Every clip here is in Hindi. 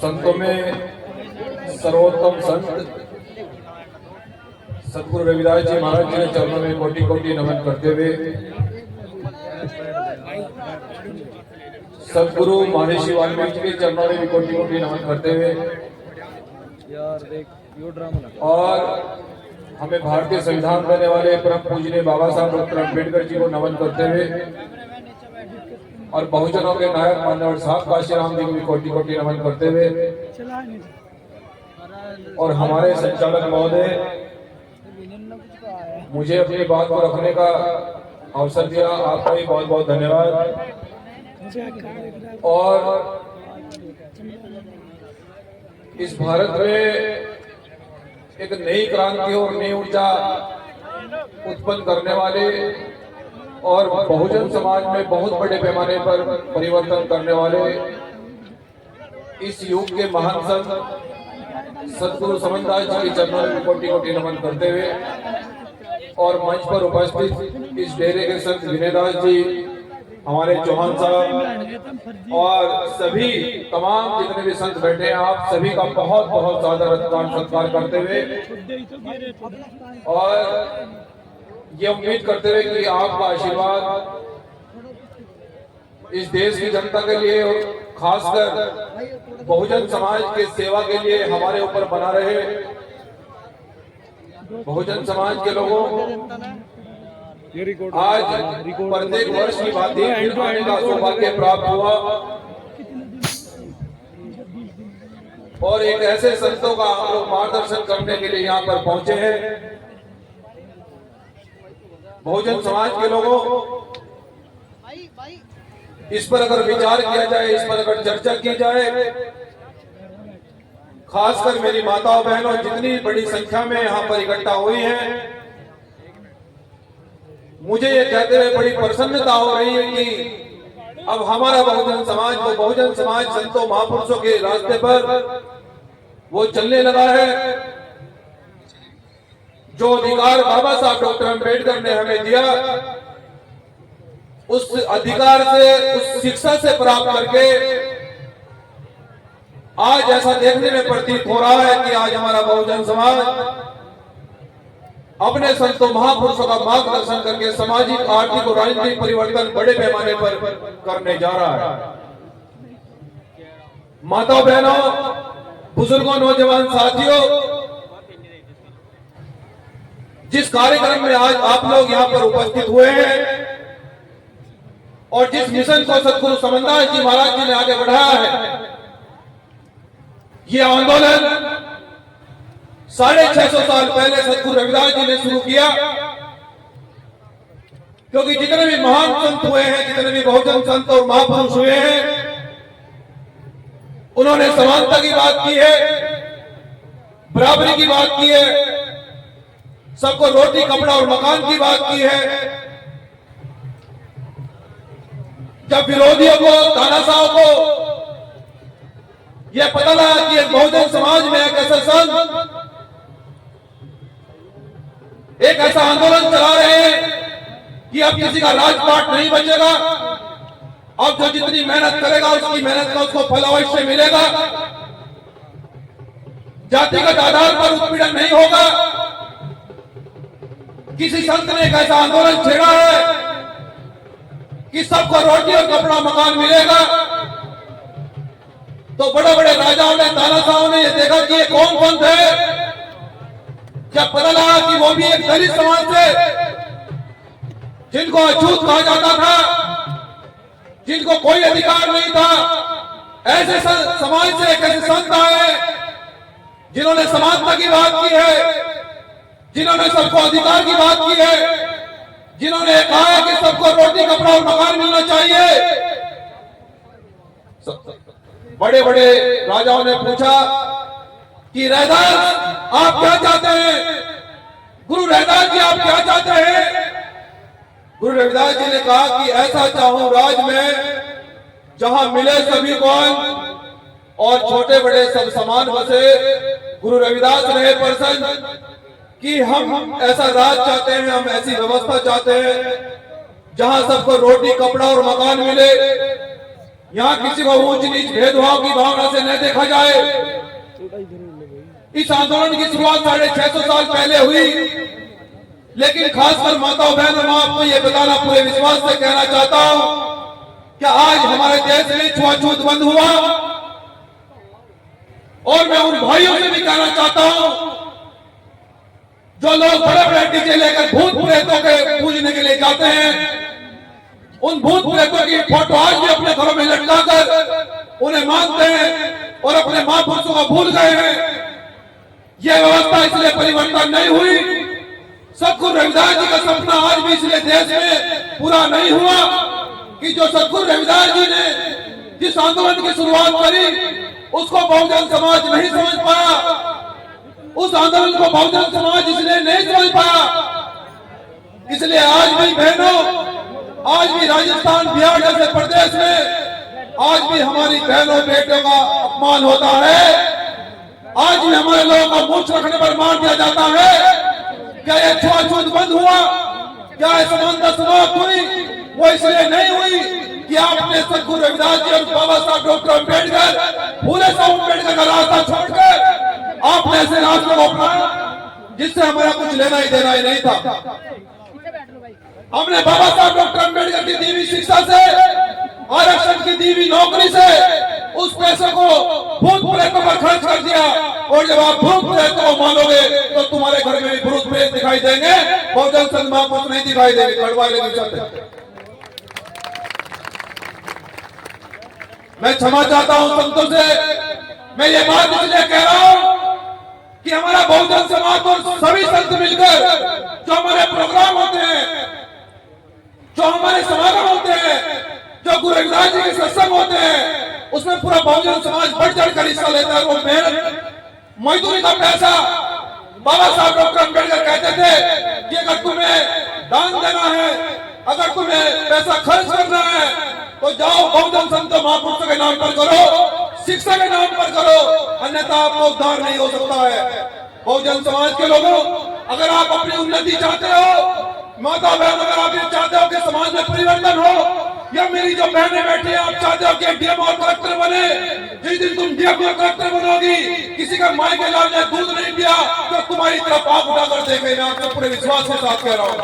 संतों में सर्वोत्तम संत सतगुरु रविदास जी महाराज जी के चरणों में कोटि कोटि नमन करते हुए सतगुरु महर्षि वाल्मीकि जी के चरणों में भी कोटि कोटि नमन करते हुए और हमें भारतीय संविधान देने वाले परम पूजनीय बाबा साहब डॉक्टर अम्बेडकर जी को नमन करते हुए और बहुजनों के नायक मान्यवर साहब काशीराम जी को भी कोटि कोटि नमन करते हुए और हमारे संचालक महोदय मुझे अपनी बात को रखने का अवसर दिया, आपका भी बहुत बहुत धन्यवाद। और इस भारत में एक नई क्रांति और नई ऊर्जा उत्पन्न करने वाले और बहुजन समाज में बहुत बड़े पैमाने पर परिवर्तन करने वाले इस युग के महान संत सतगुरु समनदास जी के चरणों में कोटि कोटि नमन करते हुए और मंच पर उपस्थित इस डेरे के संत विनयदास जी, हमारे चौहान साहब और सभी तमाम जितने भी संत बैठे हैं, आप सभी का बहुत बहुत ज्यादा सत्कार करते हुए और ये उम्मीद करते हुए कि आपका आशीर्वाद इस देश की जनता के लिए और खासकर बहुजन समाज के सेवा के लिए हमारे ऊपर बना रहे। बहुजन समाज के लोगों आज प्रत्येक वर्ष की भांति आने का सौभाग्य प्राप्त हुआ और एक ऐसे संतों का हम लोग मार्गदर्शन करने के लिए यहाँ पर पहुंचे हैं। बहुजन समाज के लोगों, इस पर अगर विचार किया जाए, इस पर अगर चर्चा की जाए, खासकर मेरी माताओं बहनों जितनी बड़ी संख्या में यहाँ पर इकट्ठा हुई हैं, मुझे ये कहते हुए बड़ी प्रसन्नता हो रही है कि अब हमारा बहुजन समाज, वो बहुजन समाज संतों महापुरुषों के रास्ते पर वो चलने लगा है। जो अधिकार बाबा साहब डॉक्टर अम्बेडकर ने हमें दिया, उस अधिकार से, उस शिक्षा से प्राप्त करके आज ऐसा देखने में प्रतीत हो रहा है कि आज हमारा बहुजन समाज अपने संतों महापुरुषों का मार्गदर्शन करके सामाजिक, आर्थिक और राजनीतिक परिवर्तन बड़े पैमाने पर करने जा रहा है। माताओं बहनों, बुजुर्गों, नौजवान साथियों, जिस कार्यक्रम में आज आप लोग यहाँ पर उपस्थित हुए हैं और जिस मिशन को सतगुरु समनदास जी महाराज जी ने आगे बढ़ाया है, ये आंदोलन 650 साल पहले सतगुरु रविदास जी ने शुरू किया। क्योंकि जितने भी महान संत हुए हैं, जितने भी बहुजन संत और महापुरुष हुए हैं, उन्होंने समानता की बात की है, बराबरी की बात की है, सबको रोटी, कपड़ा और मकान की बात की है। जब विरोधियों को, तानाशाहों को यह पता लगा कि एक बहुजन समाज में एक ऐसा संत एक ऐसा आंदोलन चला रहे हैं कि अब किसी का राजपाट नहीं बचेगा, अब जो जितनी मेहनत करेगा उसकी मेहनत का उसको फल अवश्य मिलेगा, जातिगत आधार पर उत्पीड़न नहीं होगा। किसी संत ने एक ऐसा आंदोलन छेड़ा है कि सबको रोटी और कपड़ा, मकान मिलेगा। तो बड़े बड़े राजाओं ने, तानाशाहों ने ये देखा कि ये कौन पंथ है। जब पता लगा कि वो भी एक दलित समाज से, जिनको अछूत कहा जाता था, जिनको कोई अधिकार नहीं था, ऐसे समाज से एक ऐसे संत आए जिन्होंने समानता की बात की है, जिन्होंने सबको अधिकार की बात की है, जिन्होंने कहा है कि सबको रोटी, कपड़ा और मकान मिलना चाहिए। बड़े बड़े राजाओं ने पूछा कि रैदास आप क्या चाहते हैं, गुरु रैदास जी आप क्या चाहते हैं। गुरु रविदास जी ने कहा कि ऐसा चाहूं राज में जहां मिले सभी को और छोटे बड़े सब समान बसे। गुरु रविदास रहे प्रसन्न कि हम ऐसा राज चाहते हैं, हम ऐसी व्यवस्था चाहते हैं जहां सबको रोटी, कपड़ा और मकान मिले। यहाँ किसी को ऊंच नीच भेदभाव की भावना से न देखा जाए। इस आंदोलन की शुरुआत 650 साल पहले हुई, लेकिन खासकर माताओं बहनों, मैं आपको ये बताना पूरे विश्वास से कहना चाहता हूं कि आज हमारे देश में छुआछूत बंद हुआ। और मैं उन भाइयों से भी कहना चाहता हूं जो लोग बड़े बड़े डीजे लेकर भूत प्रेतों के पूजने के लिए जाते हैं, उन भूत प्रेतों की फोटो आज भी अपने घरों में लटकाकर उन्हें मानते हैं और अपने महापुरुषों को भूल गए हैं। यह व्यवस्था इसलिए परिवर्तन नहीं हुई। सतगुरु रविदास जी का सपना आज भी इसलिए देश में पूरा नहीं हुआ कि जो सतगुरु रविदास जी ने जिस आंदोलन की शुरुआत करी उसको बहुजन समाज नहीं समझ पाया। उस आंदोलन को बहुजन समाज इसलिए नहीं समझ पाया। इसलिए आज भी बहनों, आज भी राजस्थान बिहार जैसे प्रदेश में आज भी हमारी बहनों बेटों का अपमान होता है। आज भी हमारे लोगों को मूंछ रखने पर मार दिया जाता है। क्या यह छुआछूत बंद हुआ? क्या यह समानता समाप्त हुई? वो इसलिए नहीं हुई कि आपने सतगुरु रविदास जी और बाबा साहब डॉक्टर अम्बेडकर, फूले साहब अम्बेडकर का रास्ता छोड़कर आपने ऐसे रास्ते को अपनाया जिससे हमारा कुछ लेना ही देना ही नहीं था। हमने बाबा साहब डॉक्टर अम्बेडकर की दी हुई शिक्षा से, आरक्षण की दी हुई नौकरी से उस पैसे को भूत प्रेतों पर खर्च कर दिया। और जब आप भूत प्रेतों को मानोगे तो तुम्हारे घर में भी भूत प्रेत दिखाई देंगे, बहुजन संघ महापुरुष नहीं दिखाई देंगे। कड़वाले नहीं चाहते। मैं क्षमा चाहता हूं संतों से। मैं ये बात इसलिए कह रहा हूं कि हमारा बहुजन समाज और सभी संत मिलकर जो हमारे प्रोग्राम होते हैं, जो हमारे समागम होते हैं, जो गुरु रविदास जी के सत्संग होते हैं, उसमें पूरा बहुजन समाज बढ़ चढ़कर हिस्सा लेता है। वो मेहनत मजदूरी का पैसा, बाबा साहब डॉक्टर अम्बेडकर कहते थे कि अगर तुम्हें दान देना है, अगर तुम्हें पैसा खर्च करना है तो जाओ बहुजन संत महापुरुषों के नाम पर करो, शिक्षा के नाम पर करो, अन्यथा आपका उद्धार नहीं हो सकता है। बहुजन समाज के लोगों, अगर आप अपनी उन्नति चाहते हो, माता बहन, अगर आप ये चाहते हो कि समाज में परिवर्तन हो, या मेरी जो बहनें बैठी है, आप चाहते हो कि डीएम और कलेक्टर बने, जिस दिन तुम डीएम और कलेक्टर बनोगी, किसी का माई के लाल ने दूध नहीं पिया तो तुम्हारी तरफ आंख उठाकर देखे। मैं आपसे पूरे विश्वास के साथ कह रहा हूँ।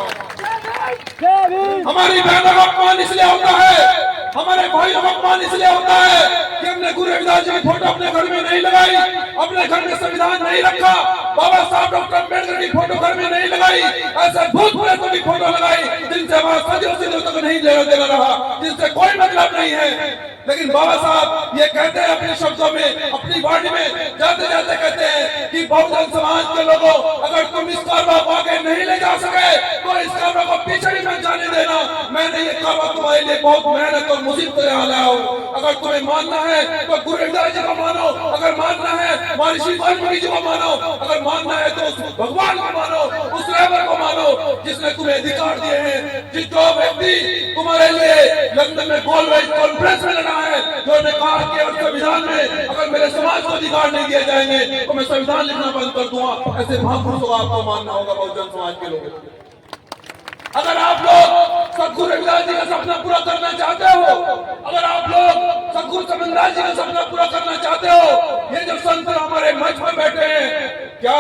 हमारी बहनों का अपमान इसलिए होता है, हमारे भाइयों का अपमान इसलिए होता है कि हमने गुरु रविदास जी की फोटो अपने घर में नहीं लगाई, अपने घर में संविधान नहीं रखा, बाबा साहब डॉक्टर अम्बेडकर की फोटो घर में नहीं लगाई, ऐसे भूत प्रेतों की फोटो लगाई जिनसे हमारा सदियों से तक नहीं लेना देना रहा, जिनसे कोई मतलब नहीं है। लेकिन बाबा साहब ये कहते हैं अपने शब्दों में, अपनी वाणी में जाते जाते कहते हैं कि बहुजन समाज के लोगों, अगर तुम इस कारवा को आगे नहीं ले जा सके तो इस कारवा को पीछे ही मत जाने देना। मैंने ये कारवा तुम्हारे लिए बहुत मेहनत और मुसीबत से लाया हूँ। अगर तुम्हें मानना है तो गुरु रविदास जी को मानो, अगर मानना है महर्षि वाल्मीकि जी को मानो, अगर मानना है तो उस भगवान को मानो, उस रहबर को मानो जिसने तुम्हें अधिकार दिए हैं। जिस जो व्यक्ति तुम्हारे लिए लंदन में गोलमेज कॉन्फ्रेंस में लड़ा है, जो ने कहा कि संविधान में अगर मेरे समाज को अधिकार नहीं दिए जाएंगे तो मैं संविधान लिखना बंद कर दूंगा, ऐसे महापुरुषों को आपको मानना होगा। बहुजन समाज के लोग, अगर आप लोग सतगुरु रविदास जी का सपना पूरा करना चाहते हो, अगर आप लोग सतगुरु समनदास जी का सपना पूरा करना चाहते हो, ये जो संत हमारे मंच पर बैठे हैं, क्या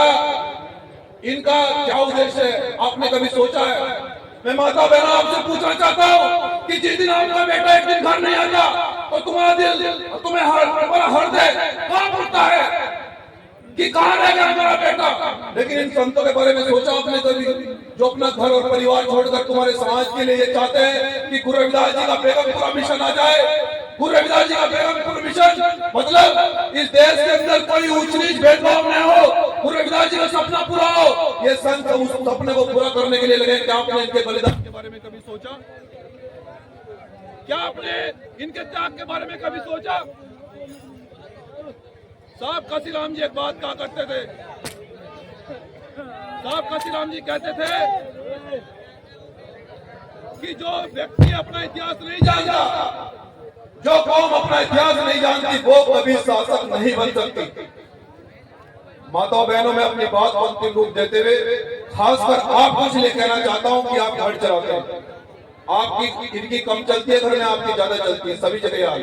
इनका क्या उद्देश्य है? आपने कभी सोचा है? मैं माता बहनों आपसे पूछना चाहता हूँ कि जिस दिन आपका बेटा एक दिन घर नहीं आता तो तुम्हारा दिल, तुम्हें तुम्हारा हृदय कहाँ उठता है कि कहाँ रह गया हमारा बेटा? लेकिन इन संतों के बारे में सोचा आपने कभी, जो अपना घर और परिवार छोड़कर तुम्हारे समाज के लिए ये चाहते हैं कि गुरु रविदास जी का बेगमपुरा मिशन आ जाए। गुरु रविदास जी का बेगमपुरा मिशन मतलब इस देश के अंदर कोई ऊंच नीच भेदभाव न हो, गुरु रविदास जी का सपना पूरा हो। ये संत उस सपने को पूरा करने के लिए लगे। क्या आपने इनके बलिदान के बारे में कभी सोचा? क्या आपने इनके त्याग के बारे में कभी सोचा? साहब काशीराम जी एक बात कहा करते थे, साहब काशीराम जी कहते थे कि जो व्यक्ति अपना इतिहास नहीं जानता, जो कौम अपना इतिहास नहीं जानती, वो कभी शासक नहीं बन सकती। माताओं बहनों में अपनी बात को अंतिम रूप देते हुए खासकर आपको इसलिए कहना चाहता हूं कि आप घर चलाते हैं, आपकी इनकी कम चलती है, घर में आपकी ज्यादा चलती है, सभी जगह याद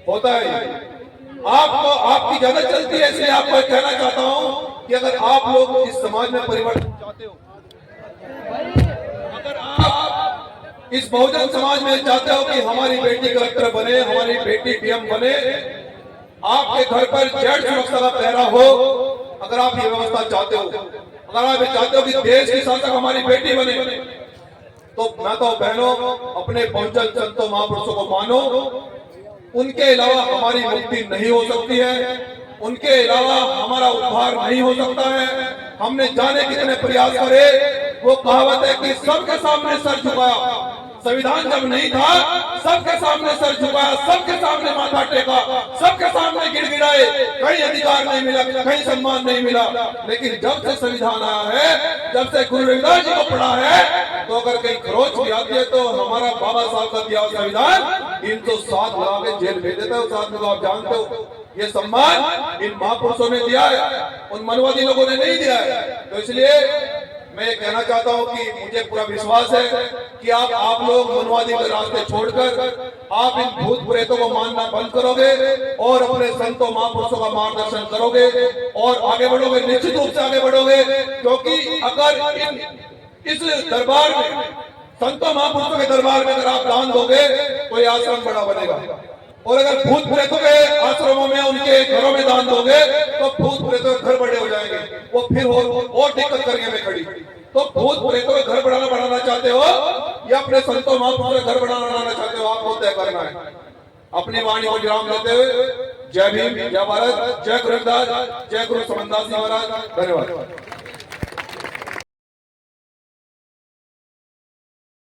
होता है। आपको आपकी ज्यादा चलती है, इसलिए आपको कहना चाहता हूं कि अगर आप लोग इस समाज में परिवर्तन चाहते हो, अगर आप इस बहुजन समाज में चाहते हो कि हमारी बेटी कलेक्टर बने, हमारी बेटी डीएम बने, आपके घर पर जेड सुरक्षा का पहरा हो, अगर आप ये व्यवस्था चाहते हो, अगर आप ये चाहते हो कि देश की शासक हमारी बेटी बने, तो मैं तो बहनों अपने बहुजन संतों महापुरुषों को मानो। उनके अलावा हमारी मुक्ति नहीं हो सकती है, उनके अलावा हमारा उद्धार नहीं हो सकता है। हमने जाने कितने प्रयास करे, वो कहावत है कि सबके सामने सर झुकाया, संविधान जब नहीं था सबके सामने सर झुकाया, सबके सामने माथा टेका, सबके सामने गिड़गिड़ाए, कहीं अधिकार नहीं मिला, कहीं सम्मान नहीं मिला। लेकिन जब से संविधान आया है, जब से गुरु रविदास जी को पढ़ा है, तो अगर कहीं खरोच भी आती है तो हमारा बाबा साहब का दिया संविधान 307 लगा के जेल भेज देता है। उस आदमी को आप जानते हो, ये सम्मान इन महापुरुषों ने दिया है, उन मनवादी लोगों ने नहीं दिया है। तो इसलिए मैं ये कहना चाहता हूं कि मुझे पूरा विश्वास है कि आप लोग मनवादी के रास्ते छोड़कर आप इन भूत प्रेतों को मानना बंद करोगे और अपने संतों महापुरुषों का मार्गदर्शन करोगे और आगे बढ़ोगे, निश्चित रूप से आगे बढ़ोगे। क्योंकि अगर इस दरबार में, संतों महापुरुषों के दरबार में अगर आप दान दोगे तो ये आश्रम बड़ा बनेगा, और अगर भूत प्रेतों के आश्रमों में, उनके घरों में दान दोगे तो भूत प्रेतों के घर बड़े हो जाएंगे, वो फिर और दिक्कत करने में खड़ी। तो भूत प्रेतों के घर बनाना चाहते हो या अपने संतों महापुरुषों के घर बनाना चाहते हो, आपको तय करना है। अपनी वाणी को विराम देते हुए जय भीम, जय भारत, जय गुरु रविदास, जय गुरु समनदास महाराज। धन्यवाद।